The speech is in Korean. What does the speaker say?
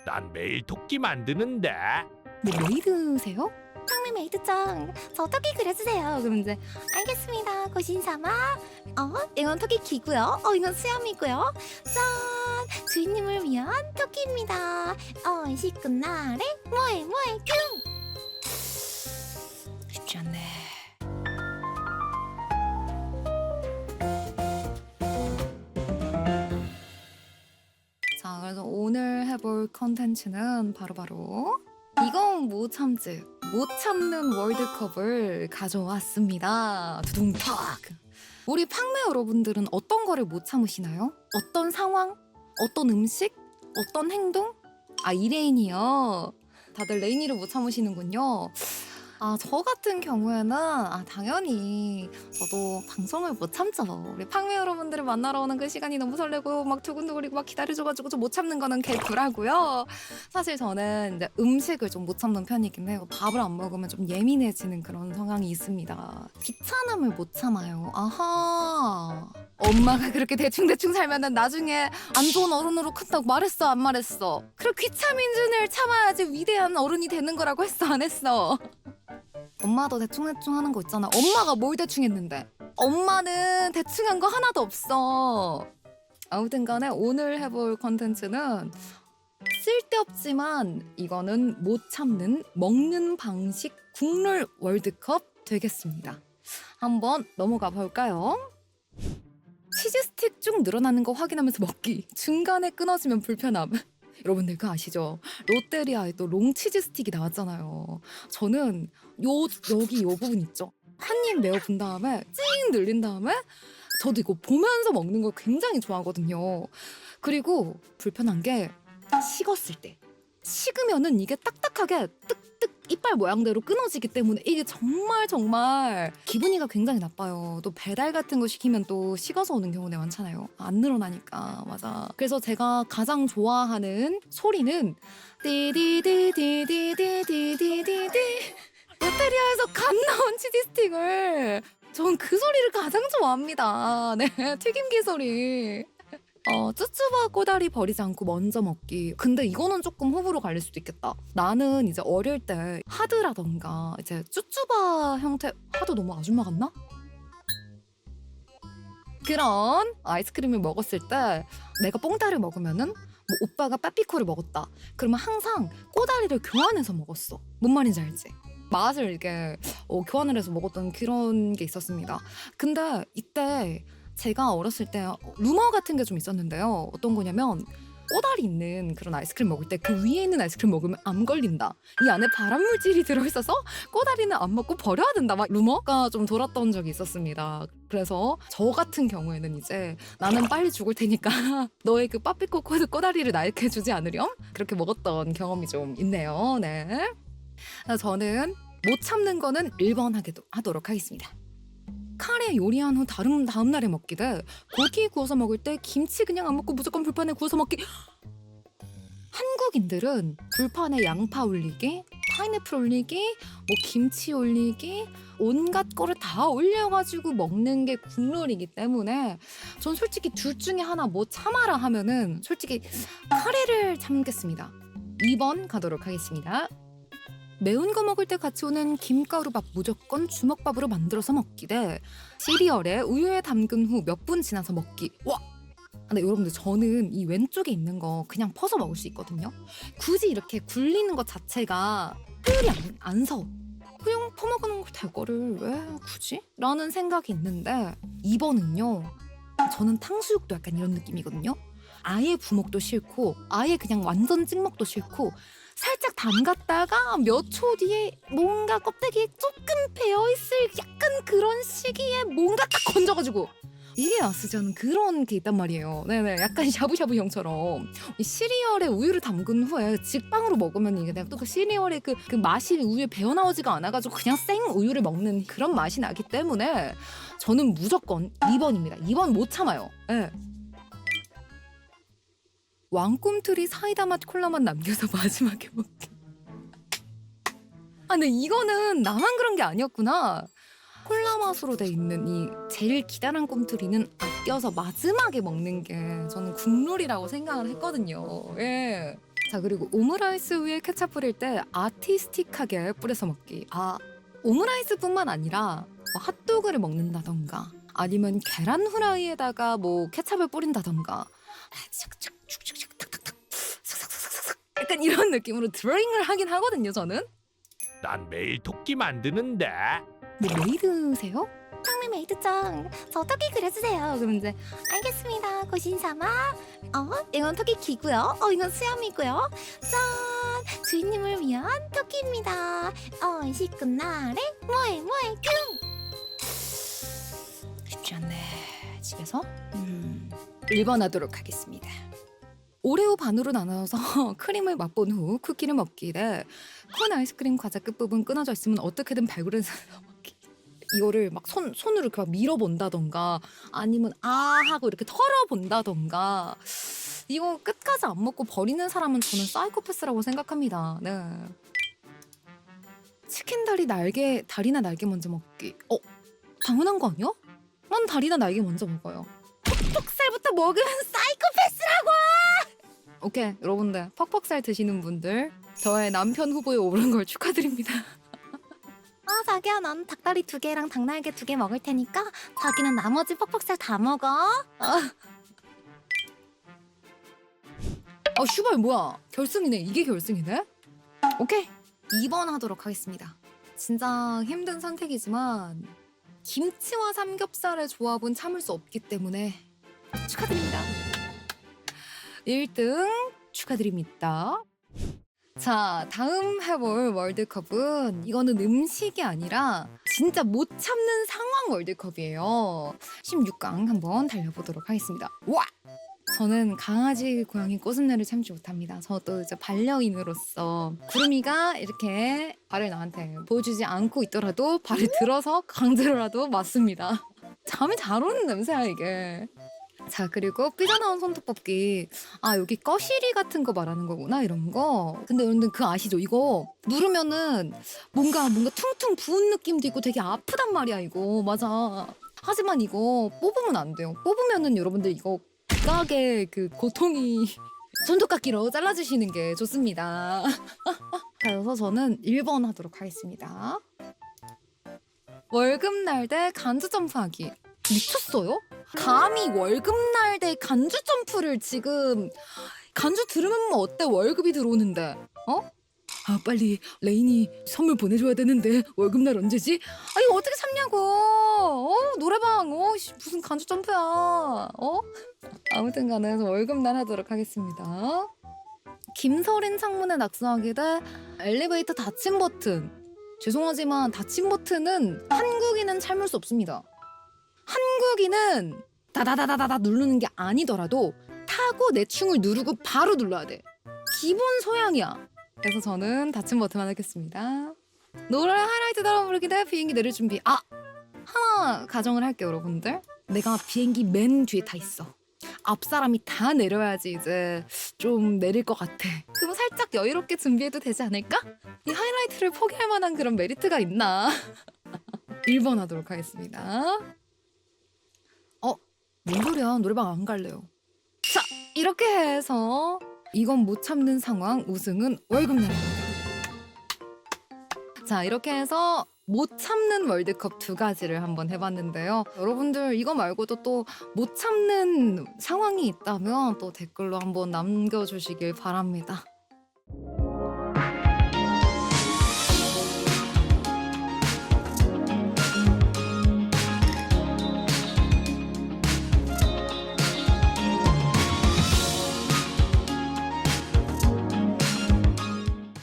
난 매일 토끼 만드는데. 뭐 메이드세요? 상미 메이드짱, 저 토끼 그려주세요. 그럼 이제 알겠습니다. 고신사마. 이건 토끼 기고요. 이건 수염이고요. 짠, 주인님을 위한 토끼입니다. 의식 끝나래. 뭐해 뀨. 쉽지 않네. 자, 그래서 오늘 해볼 컨텐츠는 바로바로 이건 못 참지, 못 참는 월드컵을 가져왔습니다. 두둥탁. 우리 팡매 여러분들은 어떤 거를 못 참으시나요? 어떤 상황? 어떤 음식? 어떤 행동? 이레인이요. 다들 레인이를 못 참으시는군요. 저 같은 경우에는 당연히 저도 방송을 못 참죠. 우리 팡매 여러분들을 만나러 오는 그 시간이 너무 설레고 막 두근두근거리고 막 기다려줘가지고 좀 못 참는 거는 개구라고요. 사실 저는 이제 음식을 좀 못 참는 편이긴 해요. 밥을 안 먹으면 좀 예민해지는 그런 성향이 있습니다. 귀찮음을 못 참아요. 아하. 엄마가 그렇게 대충대충 살면은 나중에 안 좋은 어른으로 큰다고 말했어, 안 말했어? 그래, 귀차민 준을 참아야지 위대한 어른이 되는 거라고 했어, 안 했어? 엄마도 대충대충 하는 거 있잖아. 엄마가 뭘 대충 했는데? 엄마는 대충한 거 하나도 없어. 아무튼 간에 오늘 해볼 컨텐츠는 쓸데없지만 이거는 못 참는 먹는 방식 국룰 월드컵 되겠습니다. 한번 넘어가 볼까요? 치즈 스틱 쭉 늘어나는 거 확인하면서 먹기. 중간에 끊어지면 불편함. 여러분들 그거 아시죠? 롯데리아에 또 롱치즈 스틱이 나왔잖아요. 저는 여기 요 부분 있죠? 한 입 메어 본 다음에 찡 늘린 다음에 저도 이거 보면서 먹는 걸 굉장히 좋아하거든요. 그리고 불편한 게 식었을 때. 식으면은 이게 딱딱하게 뜩뜩 이빨 모양대로 끊어지기 때문에 이게 정말 기분이가 굉장히 나빠요. 또 배달 같은 거 시키면 또 식어서 오는 경우가 많잖아요. 안 늘어나니까. 맞아. 그래서 제가 가장 좋아하는 소리는 띠디디디디디디디디 롯데리아에서 갓 나온 치즈 스틱을 전 그 소리를 가장 좋아합니다. 네, 튀김기 소리. 쭈쭈바 꼬다리 버리지 않고 먼저 먹기. 근데 이거는 조금 호불호 갈릴 수도 있겠다. 나는 이제 어릴 때 하드라던가 이제 쭈쭈바 형태. 하드 너무 아줌마 같나? 그런 아이스크림을 먹었을 때 내가 뽕다리를 먹으면은 뭐 오빠가 빠삐코를 먹었다. 그러면 항상 꼬다리를 교환해서 먹었어. 뭔 말인지 알지? 맛을 이렇게 교환을 해서 먹었던 그런 게 있었습니다. 근데 이때 제가 어렸을 때 루머 같은 게 좀 있었는데요. 어떤 거냐면 꼬다리 있는 그런 아이스크림 먹을 때 그 위에 있는 아이스크림 먹으면 암 걸린다. 이 안에 발암물질이 들어있어서 꼬다리는 안 먹고 버려야 된다. 막 루머가 좀 돌았던 적이 있었습니다. 그래서 저 같은 경우에는 이제 나는 빨리 죽을 테니까 너의 그 빠삐꼬 꼬다리를 나에게 주지 않으렴? 그렇게 먹었던 경험이 좀 있네요. 네. 저는 못 참는 거는 1번 하도록 하겠습니다. 카레 요리한 후 다음 날에 먹기 대 고기 구워서 먹을 때 김치 그냥 안 먹고 무조건 불판에 구워서 먹기. 한국인들은 불판에 양파 올리기, 파인애플 올리기, 뭐 김치 올리기, 온갖 거를 다 올려가지고 먹는 게 국룰이기 때문에 전 솔직히 둘 중에 하나 뭐 참아라 하면은 솔직히 카레를 참겠습니다. 2번 가도록 하겠습니다. 매운 거 먹을 때 같이 오는 김가루밥 무조건 주먹밥으로 만들어서 먹기 대 시리얼에 우유에 담근 후 몇 분 지나서 먹기. 와! 근데 여러분들 저는 이 왼쪽에 있는 거 그냥 퍼서 먹을 수 있거든요. 굳이 이렇게 굴리는 것 자체가 효율이 안 서. 그냥 퍼먹는 걸 될 거를 왜 굳이? 라는 생각이 있는데 2번은요. 저는 탕수육도 약간 이런 느낌이거든요. 아예 부먹도 싫고 아예 그냥 완전 찍먹도 싫고 살짝 담갔다가 몇 초 뒤에 뭔가 껍데기에 조금 배어있을 약간 그런 시기에 뭔가 딱 건져가지고 이게 나쓰지 않은 그런 게 있단 말이에요. 네네, 약간 샤브샤브형처럼 이 시리얼에 우유를 담근 후에 직방으로 먹으면 이게 내가 또 그 시리얼의 그 맛이 우유에 배어나오지가 않아가지고 그냥 생 우유를 먹는 그런 맛이 나기 때문에 저는 무조건 2번입니다. 2번 못 참아요. 네. 왕꿈틀이 사이다 맛 콜라 맛 남겨서 마지막에 먹기. 근데 이거는 나만 그런 게 아니었구나. 콜라 맛으로 돼 있는 이 제일 기다란 꿈틀이는 아껴서 마지막에 먹는 게 저는 국룰이라고 생각을 했거든요. 예. 자, 그리고 오므라이스 위에 케찹 뿌릴 때 아티스틱하게 뿌려서 먹기. 오므라이스뿐만 아니라 뭐 핫도그를 먹는다던가 아니면 계란 후라이에다가 뭐 케찹을 뿌린다던가 약간 이런 느낌으로 드로잉을 하긴 하거든요, 저는. 난 매일 토끼 만드는데. 뭐 메이드세요? 상미 메이드짱, 저 토끼 그려주세요. 그럼 이제 알겠습니다. 고신사마. 이건 토끼 기고요. 이건 수염이고요. 짠! 주인님을 위한 토끼입니다. 시큰 날에 뭐해 뀨! 쉽지 않네. 집에서 1번 하도록 하겠습니다. 오레오 반으로 나눠서 크림을 맛본 후 쿠키를 먹기 대 콘 아이스크림 과자 끝부분 끊어져 있으면 어떻게든 발굴해서 먹기. 이거를 막 손으로 이렇게 막 밀어본다던가 아니면 하고 이렇게 털어본다던가. 이거 끝까지 안 먹고 버리는 사람은 저는 사이코패스라고 생각합니다. 네. 치킨 다리나 날개 먼저 먹기. 당연한 거 아니야? 난 다리나 날개 먼저 먹어요. 퍽퍽살부터 먹으면 사이코패스라고! 오케이, 여러분들 퍽퍽살 드시는 분들 저의 남편 후보에 오른 걸 축하드립니다. 자기야, 난 닭다리 2개랑 닭날개 2개 먹을 테니까 자기는 나머지 퍽퍽살 다 먹어. 슈발 뭐야? 결승이네. 이게 결승이네? 오케이, 2번 하도록 하겠습니다. 진짜 힘든 선택이지만 김치와 삼겹살의 조합은 참을 수 없기 때문에 축하드립니다. 1등 축하드립니다. 자, 다음 해볼 월드컵은 이거는 음식이 아니라 진짜 못 참는 상황 월드컵이에요. 16강 한번 달려보도록 하겠습니다. 와! 저는 강아지, 고양이 꼬순내를 참지 못합니다. 저도 이제 반려인으로서 구름이가 이렇게 발을 나한테 보여주지 않고 있더라도 발을 들어서 강제로라도 맞습니다. 잠이 잘 오는 냄새야 이게. 자, 그리고 삐져나온 손톱 뽑기. 여기 거시리 같은 거 말하는 거구나, 이런 거. 근데 여러분들 그거 아시죠? 이거 누르면은 뭔가 퉁퉁 부은 느낌도 있고 되게 아프단 말이야, 이거. 맞아. 하지만 이거 뽑으면 안 돼요. 뽑으면은 여러분들 이거 극악의 그 고통이 손톱깎이로 잘라주시는 게 좋습니다. 그래서 저는 1번 하도록 하겠습니다. 월급날 때 간주 점프하기. 미쳤어요? 감히 월급날 때 간주 점프를 지금 간주 들으면 어때? 월급이 들어오는데 빨리 레인이 선물 보내줘야 되는데 월급날 언제지? 이거 어떻게 참냐고. 노래방 무슨 간주 점프야. 아무튼 간에 월급날 하도록 하겠습니다. 김서린 창문에 낙서하기 대 엘리베이터 닫힘 버튼. 죄송하지만 닫힘 버튼은 한국인은 참을 수 없습니다. 한국인은 다다다다다 누르는 게 아니더라도 타고 내 충을 누르고 바로 눌러야 돼. 기본 소양이야. 그래서 저는 닫힘 버튼만 하겠습니다. 노래 하이라이트 따라 부르기 대 비행기 내릴 준비. 하나 가정을 할게요, 여러분들. 내가 비행기 맨 뒤에 타 있어. 앞 사람이 다 내려야지 이제 좀 내릴 것 같아. 그럼 살짝 여유롭게 준비해도 되지 않을까? 이 하이라이트를 포기할 만한 그런 메리트가 있나? 1번 하도록 하겠습니다. 뭔 소리야? 노래방 안 갈래요. 자, 이렇게 해서 이건 못 참는 상황 우승은 월급날입니다. 자, 이렇게 해서 못 참는 월드컵 2가지를 한번 해봤는데요. 여러분들 이거 말고도 또 못 참는 상황이 있다면 또 댓글로 한번 남겨주시길 바랍니다.